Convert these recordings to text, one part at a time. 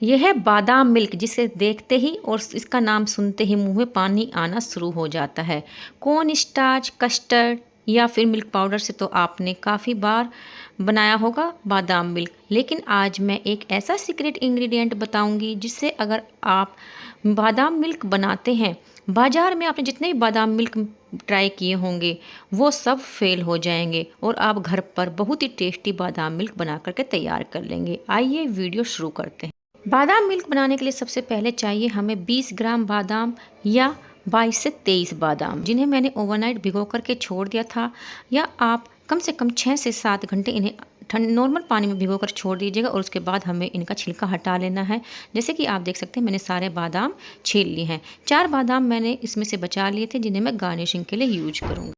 यह है बादाम मिल्क, जिसे देखते ही और इसका नाम सुनते ही मुंह में पानी आना शुरू हो जाता है। कॉर्न स्टार्च, कस्टर्ड या फिर मिल्क पाउडर से तो आपने काफ़ी बार बनाया होगा बादाम मिल्क, लेकिन आज मैं एक ऐसा सीक्रेट इंग्रेडिएंट बताऊंगी जिससे अगर आप बादाम मिल्क बनाते हैं, बाजार में आपने जितने भी बादाम मिल्क ट्राई किए होंगे वो सब फेल हो जाएंगे और आप घर पर बहुत ही टेस्टी बादाम मिल्क बना करके तैयार कर लेंगे। आइए वीडियो शुरू करते हैं। बादाम मिल्क बनाने के लिए सबसे पहले चाहिए हमें 20 ग्राम बादाम या 22 से 23 बादाम, जिन्हें मैंने ओवरनाइट भिगो करके छोड़ दिया था, या आप कम से कम 6 से 7 घंटे इन्हें नॉर्मल पानी में भिगो कर छोड़ दीजिएगा और उसके बाद हमें इनका छिलका हटा लेना है। जैसे कि आप देख सकते हैं मैंने सारे बादाम छील लिए हैं। 4 बादाम मैंने इसमें से बचा लिए थे जिन्हें मैं गार्निशिंग के लिए यूज करूँगी।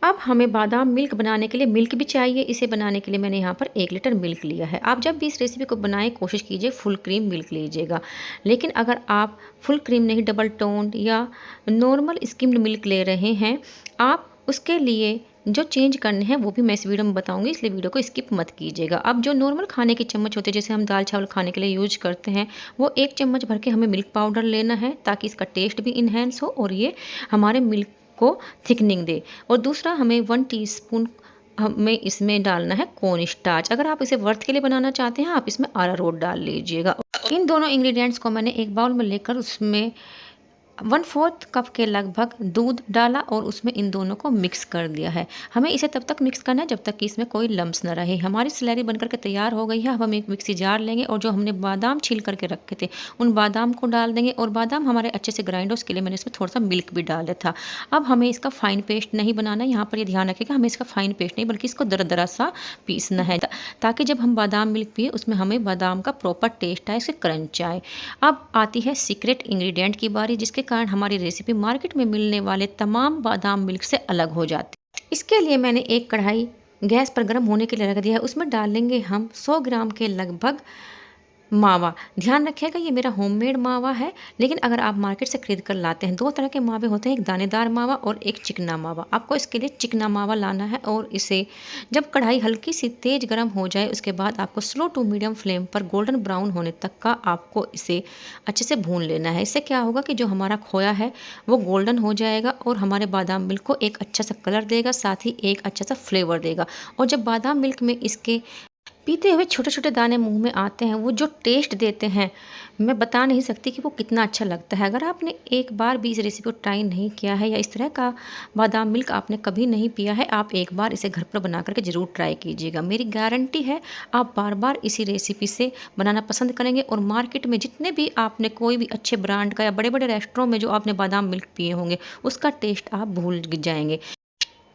अब हमें बादाम मिल्क बनाने के लिए मिल्क भी चाहिए। इसे बनाने के लिए मैंने यहाँ पर 1 लीटर मिल्क लिया है। आप जब भी इस रेसिपी को बनाएं कोशिश कीजिए फुल क्रीम मिल्क लीजिएगा, लेकिन अगर आप फुल क्रीम नहीं डबल टोन्ड या नॉर्मल स्किम्ड मिल्क ले रहे हैं, आप उसके लिए जो चेंज करने हैं वो भी मैं इस वीडियो में बताऊंगी, इसलिए वीडियो को स्किप मत कीजिएगा। अब जो नॉर्मल खाने के चम्मच होते हैं, जैसे हम दाल चावल खाने के लिए यूज करते हैं, वो 1 चम्मच भर के हमें मिल्क पाउडर लेना है ताकि इसका टेस्ट भी इन्हेंस हो और ये हमारे मिल्क को थिकनिंग दे। और दूसरा हमें 1 टीस्पून हमें इसमें डालना है कॉर्न स्टार्च। अगर आप इसे वर्थ के लिए बनाना चाहते हैं आप इसमें अरारोट डाल लीजिएगा। इन दोनों इंग्रेडिएंट्स को मैंने एक बाउल में लेकर उसमें 1/4 कप के लगभग दूध डाला और उसमें इन दोनों को मिक्स कर दिया है। हमें इसे तब तक मिक्स करना है जब तक कि इसमें कोई लम्स न रहे। हमारी स्लरी बनकर के तैयार हो गई है। अब हम एक मिक्सी जार लेंगे और जो हमने बादाम छील करके रखे थे उन बादाम को डाल देंगे, और बादाम हमारे अच्छे से ग्राइंड हो उसके लिए मैंने इसमें थोड़ा सा मिल्क भी डाला था। अब हमें इसका फाइन पेस्ट नहीं बनाना है। यहाँ पर ये ध्यान रखिएगा, हमें इसका फाइन पेस्ट नहीं बल्कि इसको दरदरा सा पीसना है ताकि जब हम बादाम मिल्क पिए उसमें हमें बादाम का प्रॉपर टेस्ट आए, इससे क्रंच आए। अब आती है सीक्रेट इंग्रेडिएंट की बारी, जिसके कारण हमारी रेसिपी मार्केट में मिलने वाले तमाम बादाम मिल्क से अलग हो जाती है। इसके लिए मैंने एक कढ़ाई गैस पर गर्म होने के लिए रख दिया है। उसमें डालेंगे हम 100 ग्राम के लगभग मावा। ध्यान रखिएगा ये मेरा होममेड मावा है, लेकिन अगर आप मार्केट से खरीद कर लाते हैं, 2 तरह के मावे होते हैं, एक दानेदार मावा और एक चिकना मावा। आपको इसके लिए चिकना मावा लाना है और इसे जब कढ़ाई हल्की सी तेज गर्म हो जाए उसके बाद आपको स्लो टू मीडियम फ्लेम पर गोल्डन ब्राउन होने तक का आपको इसे अच्छे से भून लेना है। इससे क्या होगा कि जो हमारा खोया है वो गोल्डन हो जाएगा और हमारे बादाम मिल्क को एक अच्छा सा कलर देगा, साथ ही एक अच्छा सा फ्लेवर देगा। और जब बादाम मिल्क में इसके पीते हुए छोटे छोटे दाने मुंह में आते हैं, वो जो टेस्ट देते हैं मैं बता नहीं सकती कि वो कितना अच्छा लगता है। अगर आपने एक बार भी इस रेसिपी को ट्राई नहीं किया है या इस तरह का बादाम मिल्क आपने कभी नहीं पिया है, आप एक बार इसे घर पर बना करके ज़रूर ट्राई कीजिएगा। मेरी गारंटी है आप बार बार इसी रेसिपी से बनाना पसंद करेंगे। और मार्केट में जितने भी आपने कोई भी अच्छे ब्रांड का या बड़े बड़े रेस्टोरों में जो आपने बादाम मिल्क पिए होंगे उसका टेस्ट आप भूल जाएंगे।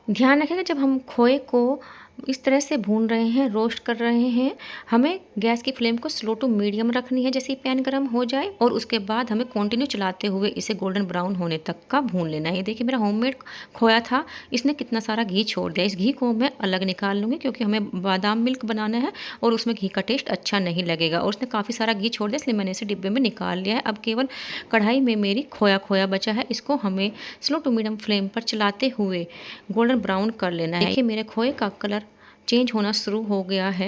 ध्यान रखिएगा जब हम खोए को इस तरह से भून रहे हैं, रोस्ट कर रहे हैं, हमें गैस की फ्लेम को स्लो टू मीडियम रखनी है जैसे ही पैन गर्म हो जाए, और उसके बाद हमें कंटिन्यू चलाते हुए इसे गोल्डन ब्राउन होने तक का भून लेना है। ये देखिए मेरा होममेड खोया था, इसने कितना सारा घी छोड़ दिया। इस घी को मैं अलग निकाल लूँगी क्योंकि हमें बादाम मिल्क बनाना है और उसमें घी का टेस्ट अच्छा नहीं लगेगा, और उसने काफ़ी सारा घी छोड़ दिया, इसलिए मैंने इसे डिब्बे में निकाल लिया है। अब केवल कढ़ाई में मेरी खोया खोया बचा है, इसको हमें स्लो टू मीडियम फ्लेम पर चलाते हुए गोल्डन ब्राउन कर लेना है। देखिए मेरे खोए का कलर चेंज होना शुरू हो गया है।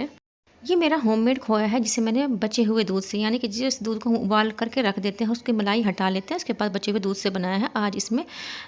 ये मेरा होममेड खोया है जिसे मैंने बचे हुए दूध से, यानी कि जिस दूध को हम उबाल करके रख देते हैं उसकी मलाई हटा लेते हैं, उसके बाद बचे हुए दूध से बनाया है आज इसमें,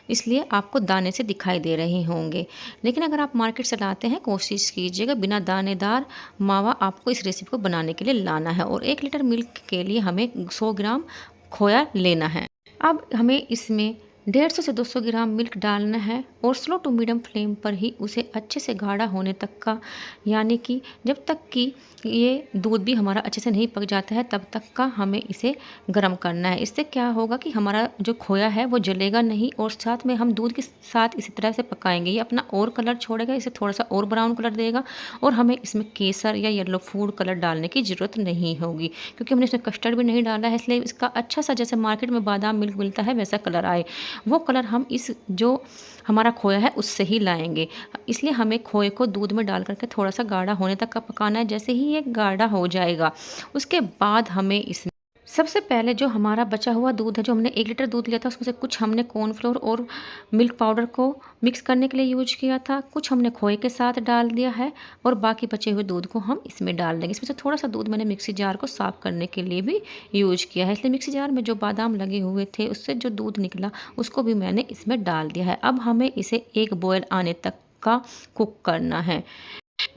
इसलिए आपको दाने से दिखाई दे रहे होंगे। लेकिन अगर आप मार्केट से लाते हैं कोशिश कीजिएगा बिना दानेदार मावा आपको इस रेसिपी को बनाने के लिए लाना है। और 1 लीटर मिल्क के लिए हमें 100 ग्राम खोया लेना है। अब हमें इसमें 150 से 200 ग्राम मिल्क डालना है और स्लो टू मीडियम फ्लेम पर ही उसे अच्छे से गाढ़ा होने तक का, यानी कि जब तक कि ये दूध भी हमारा अच्छे से नहीं पक जाता है तब तक का हमें इसे गर्म करना है। इससे क्या होगा कि हमारा जो खोया है वो जलेगा नहीं, और साथ में हम दूध के साथ इसी तरह से पकाएंगे, ये अपना और कलर छोड़ेगा, इसे थोड़ा सा और ब्राउन कलर देगा, और हमें इसमें केसर या येलो फूड कलर डालने की ज़रूरत नहीं होगी क्योंकि हमने इसमें कस्टर्ड भी नहीं डाला है, इसलिए इसका अच्छा सा जैसे मार्केट में बादाम मिल्क मिलता है वैसा कलर आए, वो कलर हम इस जो हमारा खोया है उससे ही लाएंगे। इसलिए हमें खोए को दूध में डाल करके थोड़ा सा गाढ़ा होने तक का पकाना है। जैसे ही ये गाढ़ा हो जाएगा उसके बाद हमें इसमें सबसे पहले जो हमारा बचा हुआ दूध है, जो हमने 1 लीटर दूध लिया था, उसमें से कुछ हमने कॉर्नफ्लोर और मिल्क पाउडर को मिक्स करने के लिए यूज़ किया था, कुछ हमने खोए के साथ डाल दिया है और बाकी बचे हुए दूध को हम इसमें डाल देंगे। इसमें से थोड़ा-सा दूध मैंने मिक्सी जार को साफ़ करने के लिए भी यूज़ किया है, इसलिए मिक्सी जार में जो बादाम लगे हुए थे, उससे जो दूध निकला, उसको भी मैंने इसमें डाल दिया है। अब हमें इसे एक बॉयल आने तक का कुक करना है।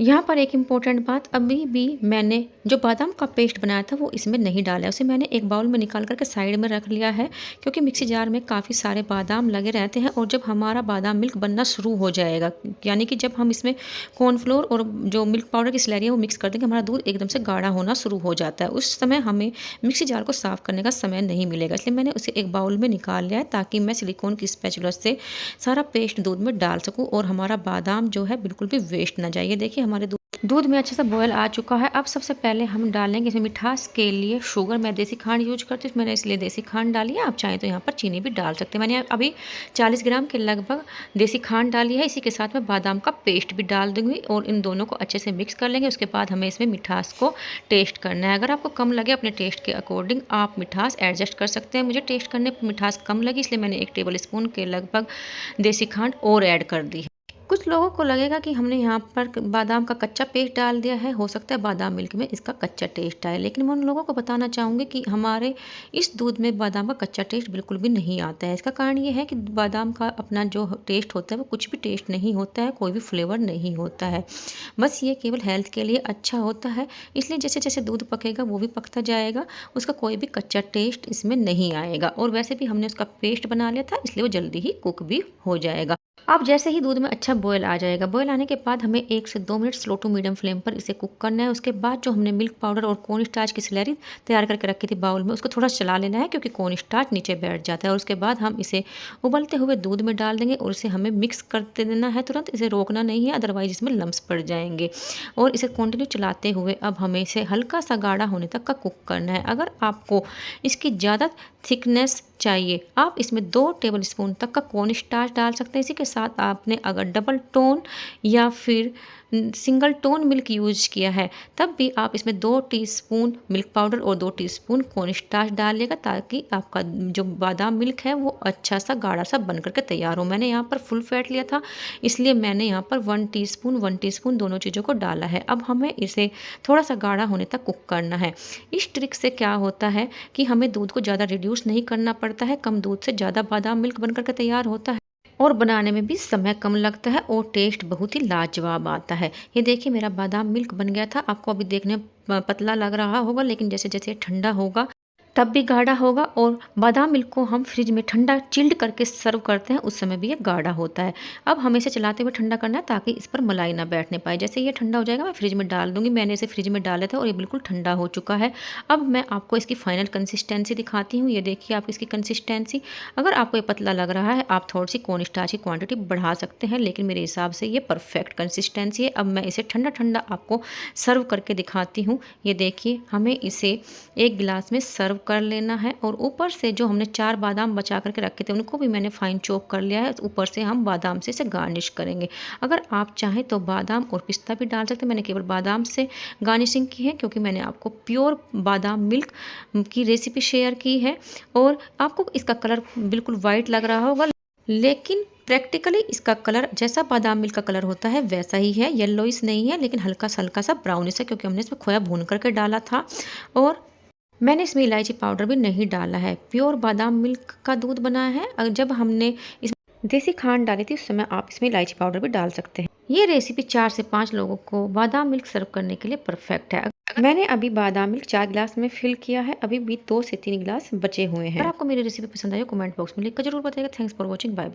यहाँ पर एक इम्पोर्टेंट बात, अभी भी मैंने जो बादाम का पेस्ट बनाया था वो इसमें नहीं डाला है, उसे मैंने एक बाउल में निकाल करके साइड में रख लिया है, क्योंकि मिक्सी जार में काफ़ी सारे बादाम लगे रहते हैं और जब हमारा बादाम मिल्क बनना शुरू हो जाएगा, यानी कि जब हम इसमें कॉर्नफ्लोर और जो मिल्क पाउडर की स्लरी है वो मिक्स कर देंगे, हमारा दूध एकदम से गाढ़ा होना शुरू हो जाता है। उस समय हमें मिक्सी जार को साफ़ करने का समय नहीं मिलेगा, इसलिए मैंने उसे एक बाउल में निकाल लिया है ताकि मैं सिलिकॉन की स्पैचुला से सारा पेस्ट दूध में डाल सकूँ और हमारा बादाम जो है बिल्कुल भी वेस्ट ना जाए। ये देखिए हमारे दूध में अच्छे से बॉयल आ चुका है। अब सबसे पहले हम डालेंगे इसमें मिठास के लिए शुगर। मैं देसी खांड यूज करती हूँ, मैंने इसलिए देसी खांड डाली है। आप चाहें तो यहाँ पर चीनी भी डाल सकते हैं। मैंने अभी 40 ग्राम के लगभग देसी खांड डाली है। इसी के साथ में बादाम का पेस्ट भी डाल दूँगी और इन दोनों को अच्छे से मिक्स कर लेंगे। उसके बाद हमें इसमें मिठास को टेस्ट करना है। अगर आपको कम लगे अपने टेस्ट के अकॉर्डिंग आप मिठास एडजस्ट कर सकते हैं। मुझे टेस्ट करने पर मिठास कम लगी, इसलिए मैंने 1 टेबल स्पून के लगभग देसी खांड और ऐड कर दी है। कुछ लोगों को लगेगा कि हमने यहाँ पर बादाम का कच्चा पेस्ट डाल दिया है, हो सकता है बादाम मिल्क में इसका कच्चा टेस्ट आए, लेकिन मैं उन लोगों को बताना चाहूँगी कि हमारे इस दूध में बादाम का कच्चा टेस्ट बिल्कुल भी नहीं आता है। इसका कारण ये है कि बादाम का अपना जो टेस्ट होता है वो कुछ भी टेस्ट नहीं होता है, कोई भी फ्लेवर नहीं होता है, बस ये केवल हेल्थ के लिए अच्छा होता है। इसलिए जैसे जैसे दूध पकेगा वो भी पकता जाएगा, उसका कोई भी कच्चा टेस्ट इसमें नहीं आएगा। और वैसे भी हमने उसका पेस्ट बना लिया था, इसलिए वो जल्दी ही कुक भी हो जाएगा। अब जैसे ही दूध में अच्छा बॉयल आ जाएगा, बॉयल आने के बाद हमें 1 से 2 minute slow to medium flame पर इसे कुक करना है। उसके बाद जो हमने मिल्क पाउडर और कॉर्न स्टार्च की स्लरी तैयार करके रखी थी बाउल में, उसको थोड़ा चला लेना है क्योंकि कॉर्न स्टार्च नीचे बैठ जाता है। और उसके बाद हम इसे उबलते हुए दूध में डाल देंगे और इसे हमें मिक्स करते देना है तुरंत, इसे रोकना नहीं है, अदरवाइज इसमें लम्स पड़ जाएंगे। और इसे कंटिन्यू चलाते हुए अब हमें इसे हल्का सा गाढ़ा होने तक का कुक करना है। अगर आपको इसकी ज़्यादा थिकनेस चाहिए, आप इसमें 2 टेबल स्पून तक का कॉर्न स्टार्च डाल सकते हैं। इसी के साथ आपने अगर डबल टोन या फिर सिंगल टोन मिल्क यूज किया है, तब भी आप इसमें 2 टीस्पून मिल्क पाउडर और 2 टीस्पून कॉर्न स्टार्च डालिएगा, ताकि आपका जो बादाम मिल्क है वो अच्छा सा गाढ़ा सा बन करके तैयार हो। मैंने यहाँ पर फुल फैट लिया था, इसलिए मैंने यहाँ पर 1 टीस्पून दोनों चीज़ों को डाला है। अब हमें इसे थोड़ा सा गाढ़ा होने तक कुक करना है। इस ट्रिक से क्या होता है कि हमें दूध को ज़्यादा रिड्यूस नहीं करना पड़ता है, कम दूध से ज़्यादा बादाम मिल्क बन करके तैयार होता है और बनाने में भी समय कम लगता है और टेस्ट बहुत ही लाजवाब आता है। ये देखिए मेरा बादाम मिल्क बन गया था। आपको अभी देखने पतला लग रहा होगा, लेकिन जैसे जैसे ठंडा होगा तब भी गाढ़ा होगा। और बादाम मिल्क को हम फ्रिज में ठंडा चिल्ड करके सर्व करते हैं, उस समय भी ये गाढ़ा होता है। अब हमें इसे चलाते हुए ठंडा करना है ताकि इस पर मलाई ना बैठने पाए। जैसे ये ठंडा हो जाएगा मैं फ्रिज में डाल दूंगी। मैंने इसे फ्रिज में डाला था और ये बिल्कुल ठंडा हो चुका है। अब मैं आपको इसकी फाइनल कंसिस्टेंसी दिखाती हूँ। ये देखिए आप इसकी कंसिस्टेंसी, अगर आपको ये पतला लग रहा है आप थोड़ी सी कॉर्न स्टार्च की क्वांटिटी बढ़ा सकते हैं, लेकिन मेरे हिसाब से ये परफेक्ट कंसिस्टेंसी है। अब मैं इसे ठंडा ठंडा आपको सर्व करके दिखाती हूँ। ये देखिए हमें इसे एक गिलास में सर्व कर लेना है और ऊपर से जो हमने 4 बादाम बचा करके रखे थे उनको भी मैंने फाइन चॉप कर लिया है। ऊपर से हम बादाम से इसे गार्निश करेंगे। अगर आप चाहें तो बादाम और पिस्ता भी डाल सकते हैं। मैंने केवल बादाम से गार्निशिंग की है क्योंकि मैंने आपको प्योर बादाम मिल्क की रेसिपी शेयर की है और आपको इसका कलर बिल्कुल वाइट लग रहा होगा, लेकिन प्रैक्टिकली इसका कलर जैसा बादाम मिल्क का कलर होता है वैसा ही है। येलोइश नहीं है, लेकिन हल्का सा ब्राउनिश है क्योंकि हमने इसमें खोया भून करके डाला था। और मैंने इसमें इलायची पाउडर भी नहीं डाला है। प्योर बादाम मिल्क का दूध बना है। जब हमने इसमें देसी खांड डाली थी उस समय आप इसमें इलायची पाउडर भी डाल सकते हैं। ये रेसिपी 4 से 5 लोगों को बादाम मिल्क सर्व करने के लिए परफेक्ट है। मैंने अभी बादाम मिल्क 4 गिलास में फिल किया है, अभी भी 2 से 3 गिलास बचे हुए हैं। अगर आपको मेरी रेसिपी पसंद आई हो कमेंट बॉक्स में लिखकर जरूर बताइएगा। Thanks for watching, bye.